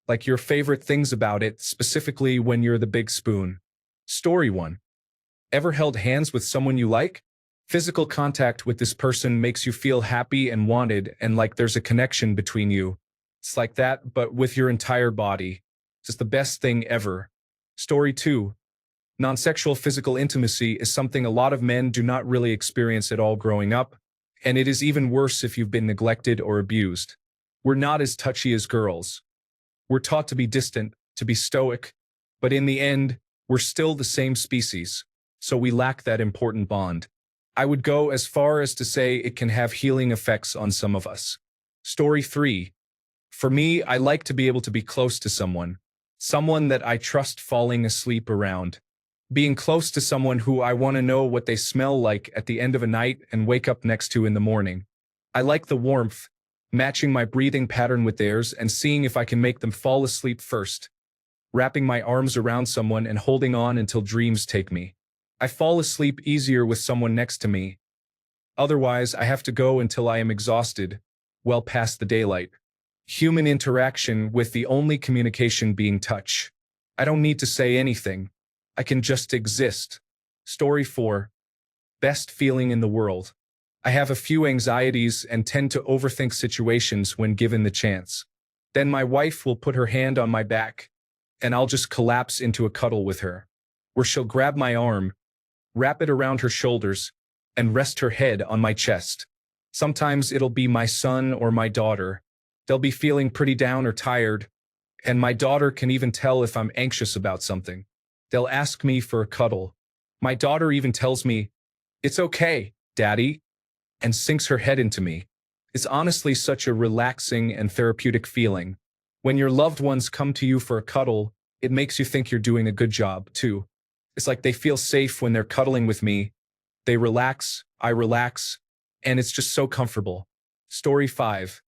like your favorite things about it, specifically when you're the big spoon. Story 1. Ever held hands with someone you like? Physical contact with this person makes you feel happy and wanted and like there's a connection between you. It's like that, but with your entire body. It's the best thing ever. Story 2. Non-sexual physical intimacy is something a lot of men do not really experience at all growing up, and it is even worse if you've been neglected or abused. We're not as touchy as girls. We're taught to be distant, to be stoic, but in the end, we're still the same species, so we lack that important bond. I would go as far as to say it can have healing effects on some of us. Story 3. For me, I like to be able to be close to someone that I trust falling asleep around. Being close to someone who I want to know what they smell like at the end of a night and wake up next to in the morning. I like the warmth, matching my breathing pattern with theirs and seeing if I can make them fall asleep first. Wrapping my arms around someone and holding on until dreams take me. I fall asleep easier with someone next to me. Otherwise, I have to go until I am exhausted, well past the daylight. Human interaction with the only communication being touch. I don't need to say anything. I can just exist. Story 4. Best feeling in the world. I have a few anxieties and tend to overthink situations when given the chance. Then my wife will put her hand on my back, and I'll just collapse into a cuddle with her, where she'll grab my arm, wrap it around her shoulders, and rest her head on my chest. Sometimes it'll be my son or my daughter. They'll be feeling pretty down or tired, and my daughter can even tell if I'm anxious about something. They'll ask me for a cuddle. My daughter even tells me, "It's okay, Daddy," and sinks her head into me. It's honestly such a relaxing and therapeutic feeling. When your loved ones come to you for a cuddle, it makes you think you're doing a good job, too. It's like they feel safe when they're cuddling with me. They relax, I relax, and it's just so comfortable. Story 5.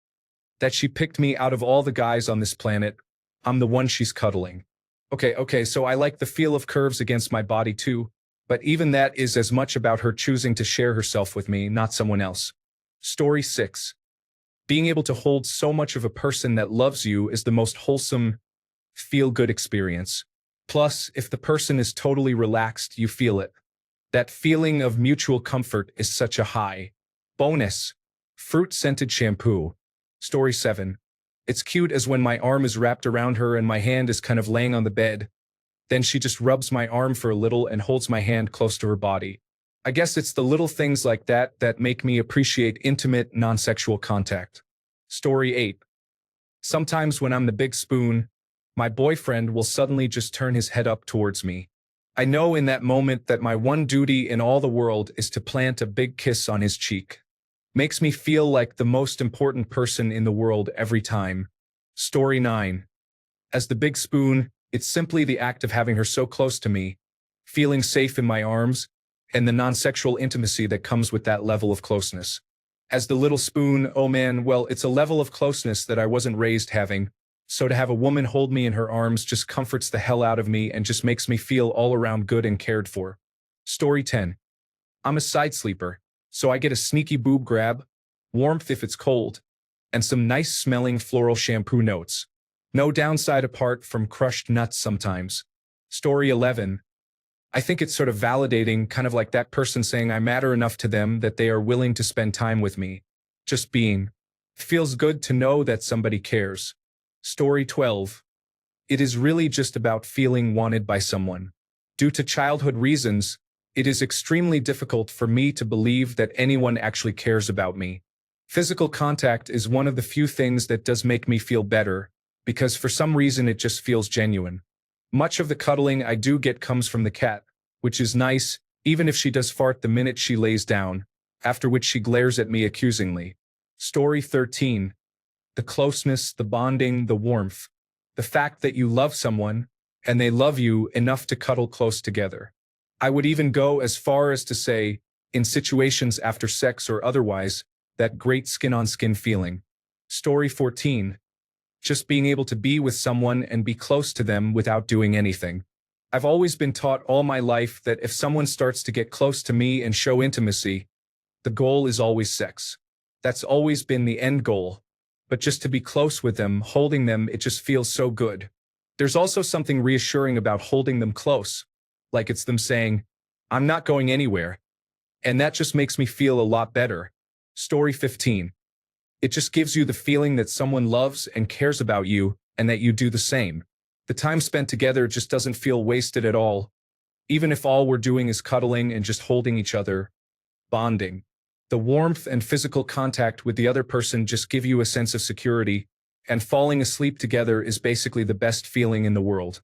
That she picked me out of all the guys on this planet. I'm the one she's cuddling. Okay, so I like the feel of curves against my body too, but even that is as much about her choosing to share herself with me, not someone else. Story 6. Being able to hold so much of a person that loves you is the most wholesome, feel-good experience. Plus, if the person is totally relaxed, you feel it. That feeling of mutual comfort is such a high. Bonus. Fruit-scented shampoo. Story 7. It's cute as when my arm is wrapped around her and my hand is kind of laying on the bed. Then she just rubs my arm for a little and holds my hand close to her body. I guess it's the little things like that that make me appreciate intimate, non-sexual contact. Story 8. Sometimes when I'm the big spoon, my boyfriend will suddenly just turn his head up towards me. I know in that moment that my one duty in all the world is to plant a big kiss on his cheek. Makes me feel like the most important person in the world every time. Story 9. As the big spoon, it's simply the act of having her so close to me, feeling safe in my arms, and the non-sexual intimacy that comes with that level of closeness. As the little spoon, oh man, well, it's a level of closeness that I wasn't raised having, so to have a woman hold me in her arms just comforts the hell out of me and just makes me feel all around good and cared for. Story 10. I'm a side sleeper, so I get a sneaky boob grab, warmth if it's cold, and some nice smelling floral shampoo notes. No downside apart from crushed nuts sometimes. Story 11. I think it's sort of validating, kind of like that person saying I matter enough to them that they are willing to spend time with me. Just being. Feels good to know that somebody cares. Story 12. It is really just about feeling wanted by someone. Due to childhood reasons, it is extremely difficult for me to believe that anyone actually cares about me. Physical contact is one of the few things that does make me feel better, because for some reason it just feels genuine. Much of the cuddling I do get comes from the cat, which is nice, even if she does fart the minute she lays down, after which she glares at me accusingly. Story 13. The closeness, the bonding, the warmth. The fact that you love someone, and they love you enough to cuddle close together. I would even go as far as to say, in situations after sex or otherwise, that great skin-on-skin feeling. Story 14. Just being able to be with someone and be close to them without doing anything. I've always been taught all my life that if someone starts to get close to me and show intimacy, the goal is always sex. That's always been the end goal. but just to be close with them, holding them, it just feels so good. There's also something reassuring about holding them close, like it's them saying, I'm not going anywhere, and that just makes me feel a lot better. Story 15. It just gives you the feeling that someone loves and cares about you, and that you do the same. The time spent together just doesn't feel wasted at all, even if all we're doing is cuddling and just holding each other, bonding. The warmth and physical contact with the other person just give you a sense of security, and falling asleep together is basically the best feeling in the world.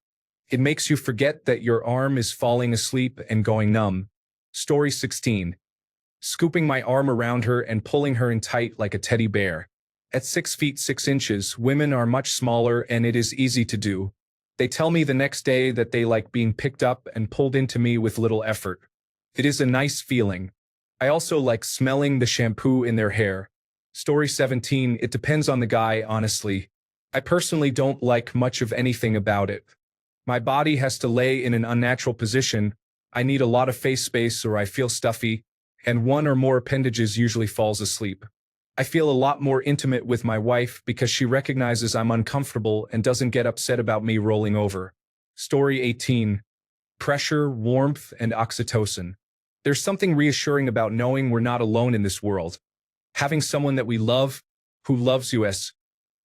It makes you forget that your arm is falling asleep and going numb. Story 16. Scooping my arm around her and pulling her in tight like a teddy bear. At 6 feet 6 inches, women are much smaller and it is easy to do. They tell me the next day that they like being picked up and pulled into me with little effort. It is a nice feeling. I also like smelling the shampoo in their hair. Story 17. It depends on the guy, honestly. I personally don't like much of anything about it. My body has to lay in an unnatural position. I need a lot of face space or I feel stuffy, and one or more appendages usually falls asleep. I feel a lot more intimate with my wife because she recognizes I'm uncomfortable and doesn't get upset about me rolling over. Story 18. Pressure, warmth, and oxytocin. There's something reassuring about knowing we're not alone in this world. Having someone that we love, who loves us,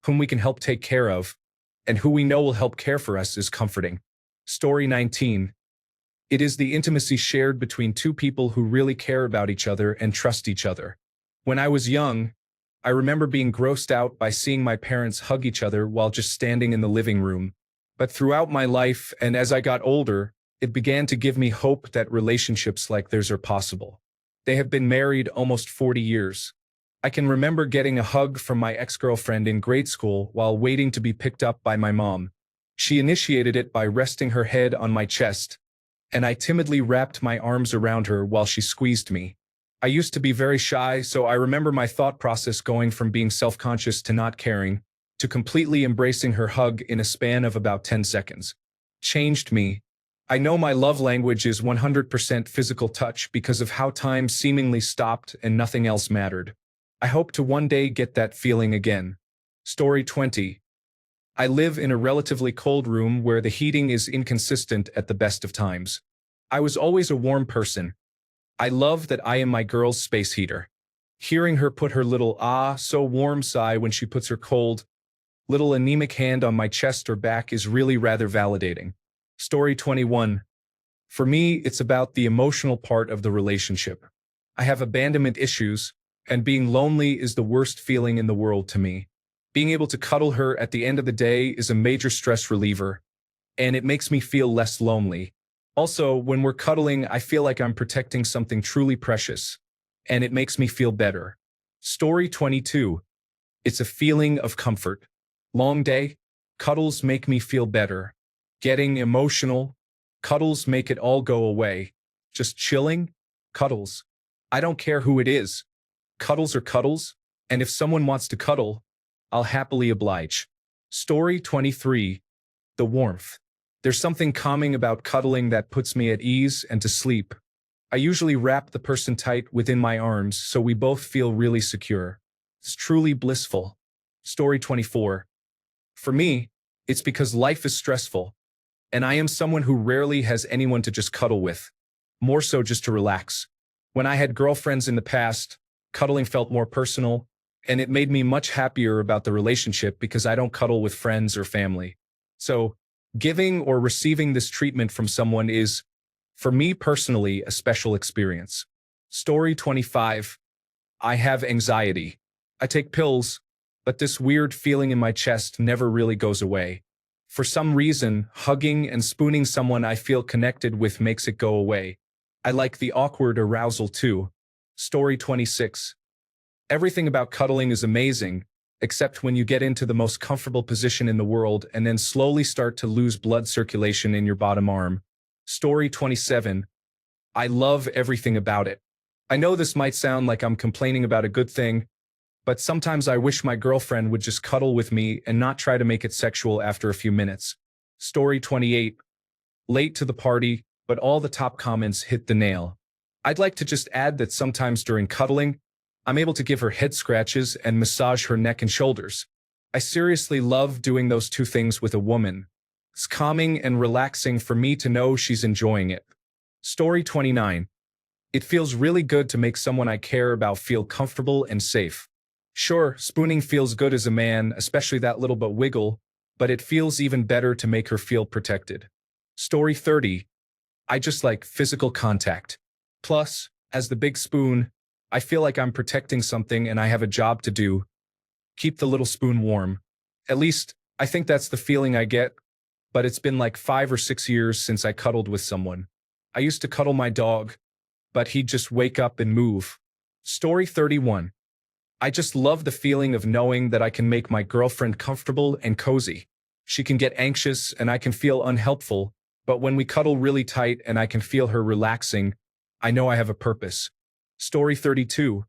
whom we can help take care of, and who we know will help care for us is comforting. Story 19. It is the intimacy shared between two people who really care about each other and trust each other. When I was young, I remember being grossed out by seeing my parents hug each other while just standing in the living room. But throughout my life, and as I got older, it began to give me hope that relationships like theirs are possible. They have been married almost 40 years. I can remember getting a hug from my ex-girlfriend in grade school while waiting to be picked up by my mom. She initiated it by resting her head on my chest, and I timidly wrapped my arms around her while she squeezed me. I used to be very shy, so I remember my thought process going from being self-conscious to not caring, to completely embracing her hug in a span of about 10 seconds. Changed me. I know my love language is 100% physical touch because of how time seemingly stopped and nothing else mattered. I hope to one day get that feeling again. Story 20. I live in a relatively cold room where the heating is inconsistent at the best of times. I was always a warm person. I love that I am my girl's space heater. Hearing her put her little so warm sigh when she puts her cold, little anemic hand on my chest or back is really rather validating. Story 21. For me, it's about the emotional part of the relationship. I have abandonment issues, and being lonely is the worst feeling in the world to me. Being able to cuddle her at the end of the day is a major stress reliever, and it makes me feel less lonely. Also, when we're cuddling, I feel like I'm protecting something truly precious, and it makes me feel better. Story 22. It's a feeling of comfort. Long day, cuddles make me feel better. Getting emotional, cuddles make it all go away. Just chilling, cuddles. I don't care who it is. Cuddles are cuddles, and if someone wants to cuddle, I'll happily oblige. Story 23. The warmth. There's something calming about cuddling that puts me at ease and to sleep. I usually wrap the person tight within my arms so we both feel really secure. It's truly blissful. Story 24. For me, it's because life is stressful, and I am someone who rarely has anyone to just cuddle with, more so just to relax. When I had girlfriends in the past, cuddling felt more personal, and it made me much happier about the relationship because I don't cuddle with friends or family. So, giving or receiving this treatment from someone is, for me personally, a special experience. Story 25. I have anxiety. I take pills, but this weird feeling in my chest never really goes away. For some reason, hugging and spooning someone I feel connected with makes it go away. I like the awkward arousal too. Story 26. Everything about cuddling is amazing, except when you get into the most comfortable position in the world and then slowly start to lose blood circulation in your bottom arm. Story 27. I love everything about it. I know this might sound like I'm complaining about a good thing, but sometimes I wish my girlfriend would just cuddle with me and not try to make it sexual after a few minutes. Story 28. Late to the party, but all the top comments hit the nail. I'd like to just add that sometimes during cuddling, I'm able to give her head scratches and massage her neck and shoulders. I seriously love doing those two things with a woman. It's calming and relaxing for me to know she's enjoying it. Story 29. It feels really good to make someone I care about feel comfortable and safe. Sure, spooning feels good as a man, especially that little bit wiggle, but it feels even better to make her feel protected. Story 30. I just like physical contact. Plus, as the big spoon, I feel like I'm protecting something and I have a job to do. Keep the little spoon warm. At least, I think that's the feeling I get, but it's been like 5 or 6 years since I cuddled with someone. I used to cuddle my dog, but he'd just wake up and move. Story 31. I just love the feeling of knowing that I can make my girlfriend comfortable and cozy. She can get anxious and I can feel unhelpful, but when we cuddle really tight and I can feel her relaxing, I know I have a purpose. Story 32.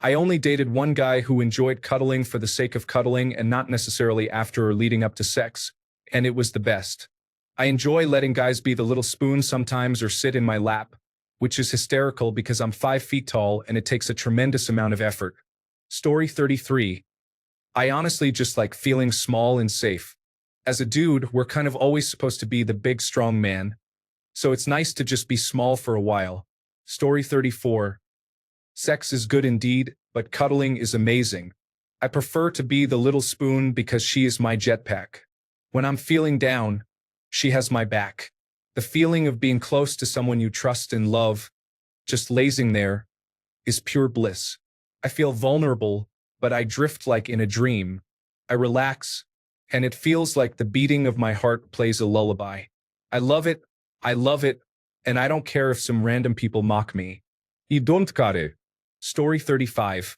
I only dated one guy who enjoyed cuddling for the sake of cuddling and not necessarily after or leading up to sex, and it was the best. I enjoy letting guys be the little spoon sometimes or sit in my lap, which is hysterical because I'm 5 feet tall and it takes a tremendous amount of effort. Story 33. I honestly just like feeling small and safe. As a dude, we're kind of always supposed to be the big strong man, so it's nice to just be small for a while. Story 34. Sex is good indeed, but cuddling is amazing. I prefer to be the little spoon because she is my jetpack. When I'm feeling down, she has my back. The feeling of being close to someone you trust and love, just lazing there, is pure bliss. I feel vulnerable, but I drift like in a dream. I relax, and it feels like the beating of my heart plays a lullaby. I love it, and I don't care if some random people mock me. You don't care. Story 35.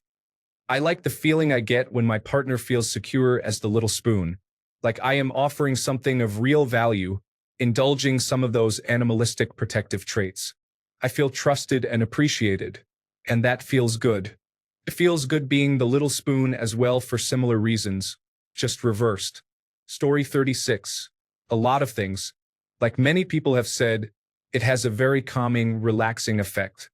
I like the feeling I get when my partner feels secure as the little spoon. Like I am offering something of real value, indulging some of those animalistic protective traits. I feel trusted and appreciated, and that feels good. It feels good being the little spoon as well for similar reasons, just reversed. Story 36. A lot of things. Like many people have said, it has a very calming, relaxing effect.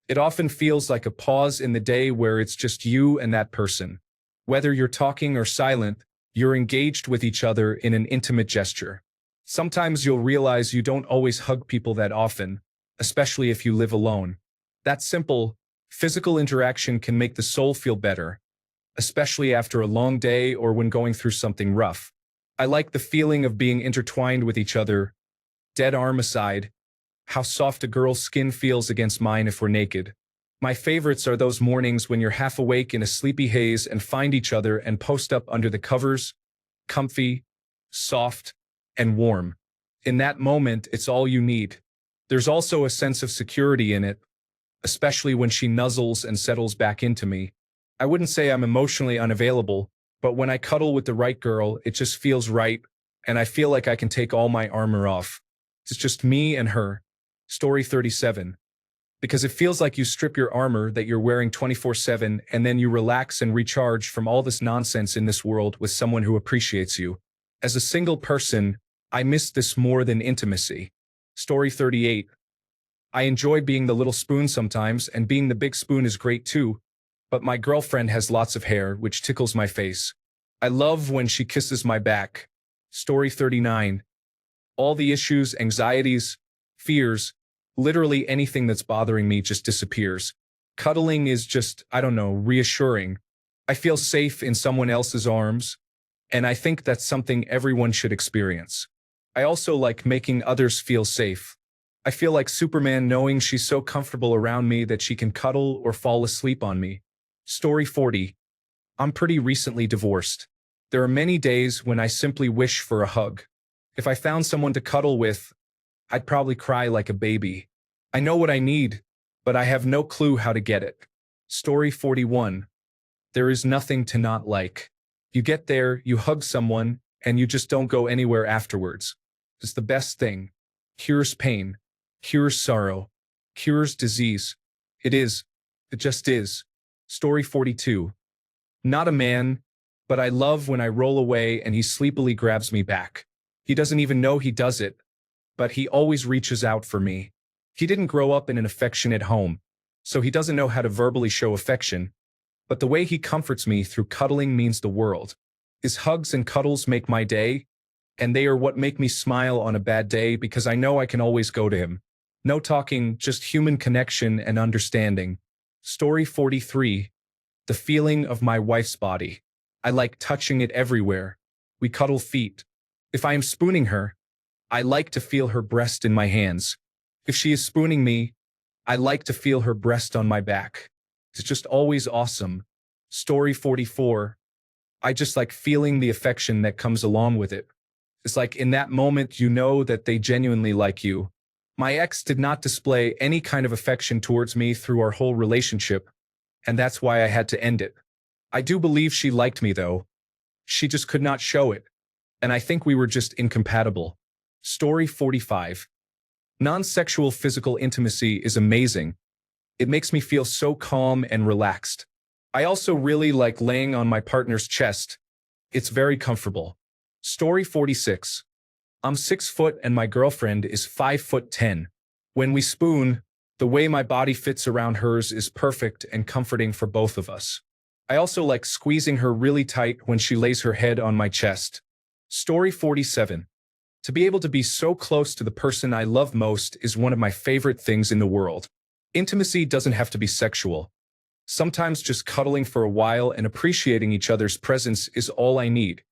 It often feels like a pause in the day where it's just you and that person. Whether you're talking or silent, you're engaged with each other in an intimate gesture. Sometimes you'll realize you don't always hug people that often, especially if you live alone. That simple, physical interaction can make the soul feel better, especially after a long day or when going through something rough. I like the feeling of being intertwined with each other, dead arm aside, how soft a girl's skin feels against mine if we're naked. My favorites are those mornings when you're half awake in a sleepy haze and find each other and post up under the covers, comfy, soft, and warm. In that moment, it's all you need. There's also a sense of security in it, especially when she nuzzles and settles back into me. I wouldn't say I'm emotionally unavailable, but when I cuddle with the right girl, it just feels right, and I feel like I can take all my armor off. It's just me and her. Story 37. Because it feels like you strip your armor that you're wearing 24/7 and then you relax and recharge from all this nonsense in this world with someone who appreciates you. As a single person, I miss this more than intimacy. Story 38. I enjoy being the little spoon sometimes, and being the big spoon is great too, but my girlfriend has lots of hair, which tickles my face. I love when she kisses my back. Story 39. All the issues, anxieties, fears, literally anything that's bothering me just disappears. Cuddling is just, I don't know, reassuring. I feel safe in someone else's arms, and I think that's something everyone should experience. I also like making others feel safe. I feel like Superman knowing she's so comfortable around me that she can cuddle or fall asleep on me. Story 40. I'm pretty recently divorced. There are many days when I simply wish for a hug. If I found someone to cuddle with, I'd probably cry like a baby. I know what I need, but I have no clue how to get it. Story 41. There is nothing to not like. You get there, you hug someone, and you just don't go anywhere afterwards. It's the best thing. Cures pain. Cures sorrow. Cures disease. It is. It just is. Story 42. Not a man, but I love when I roll away and he sleepily grabs me back. He doesn't even know he does it, but he always reaches out for me. He didn't grow up in an affectionate home, so he doesn't know how to verbally show affection, but the way he comforts me through cuddling means the world. Is hugs and cuddles make my day, and they are what make me smile on a bad day because I know I can always go to him. No talking, just human connection and understanding. Story 43. The feeling of my wife's body. I like touching it everywhere. We cuddle feet. If I am spooning her, I like to feel her breast in my hands. If she is spooning me, I like to feel her breast on my back. It's just always awesome. Story 44. I just like feeling the affection that comes along with it. It's like in that moment you know that they genuinely like you. My ex did not display any kind of affection towards me through our whole relationship, and that's why I had to end it. I do believe she liked me though. She just could not show it, and I think we were just incompatible. Story 45. Non-sexual physical intimacy is amazing. It makes me feel so calm and relaxed. I also really like laying on my partner's chest. It's very comfortable. Story 46. I'm 6 foot and my girlfriend is 5'10". When we spoon, the way my body fits around hers is perfect and comforting for both of us. I also like squeezing her really tight when she lays her head on my chest. Story 47. To be able to be so close to the person I love most is one of my favorite things in the world. Intimacy doesn't have to be sexual. Sometimes just cuddling for a while and appreciating each other's presence is all I need.